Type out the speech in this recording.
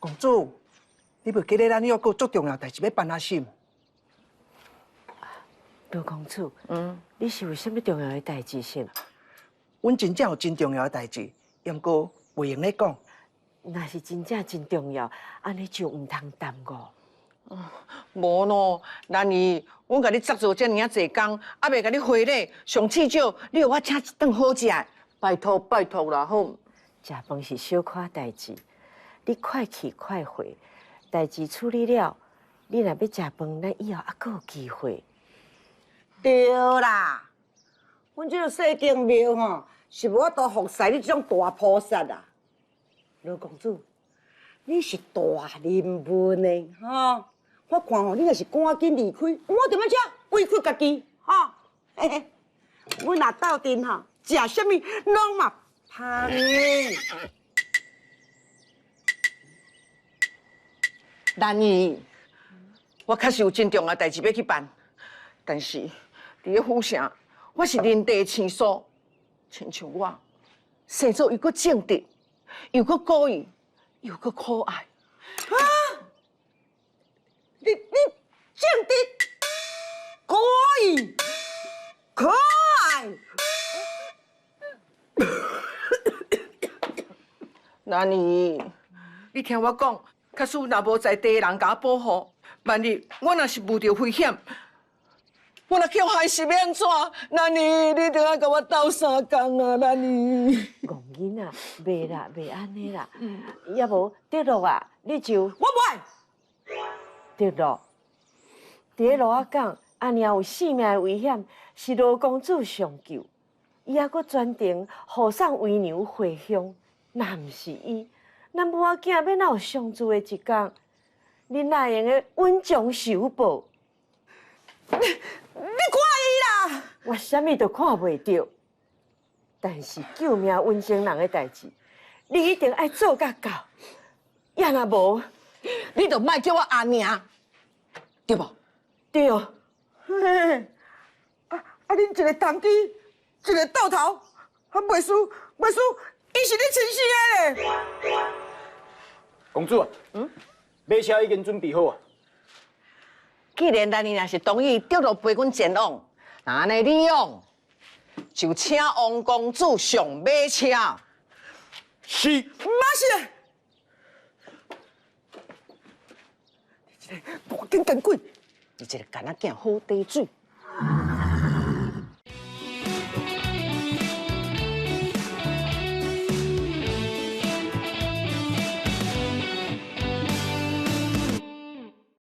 公主，你袂记得咱以后还有足重要代志要办啊？心？刘公主，你是有啥物重要的代志是？阮真正有真重要的代志，毋过袂用咧讲。若是真正真重要，安尼就唔通耽误。无咯，兰姨，阮甲你责做遮尔啊济工，还袂甲你回礼，上次少，你有我请一顿好食的，拜托拜托啦，好。食饭是小可代志，你快去快回，代志处理了，你若要食饭，咱以后还阁有机会。对啦，阮这个小经庙吼，是无法度服侍你这种大菩萨啦。老公主，你是大人物呢，吼！我看吼，你若是赶紧离开，我踮咧遮委屈家己，吼。嘿嘿，阮若斗阵吼，食啥物拢嘛芳的。兰姨，我确实有真重要代志要去办，但是伫咧府城，我是人地青疏，亲像我，生做又搁正直，又搁故意，又搁可爱。啊！你正直、可以、可爱。兰姨，你听我讲，假使若无在地的人甲我保护，万一我若是遇到危险，我若叫害死要安怎？兰姨，你着爱甲我斗相共啊，兰姨。戆囡仔，袂啦，袂安尼啦。要无德乐啊，你就我袂。德乐，伫咧路仔港，安尼也有性命的危险，是罗公主上救，伊还阁专程护送为娘回乡。若毋是伊，咱母仔囝要哪有相助的一天？你哪会用个恩将仇报？你看伊啦！我啥物都看袂到，但是救命温情人的代志，你一定爱做甲到。要若无，你就莫叫我阿娘，对无？对。嘿，恁一个同机，一个倒头，袂输，伊是你亲生的咧。公主啊，马车已经准备好啊。既然咱若是同意德乐陪阮前往，那安尼你用就请王公主上马车。是。马是。你这个大根干鬼！你一个干仔囝好底水。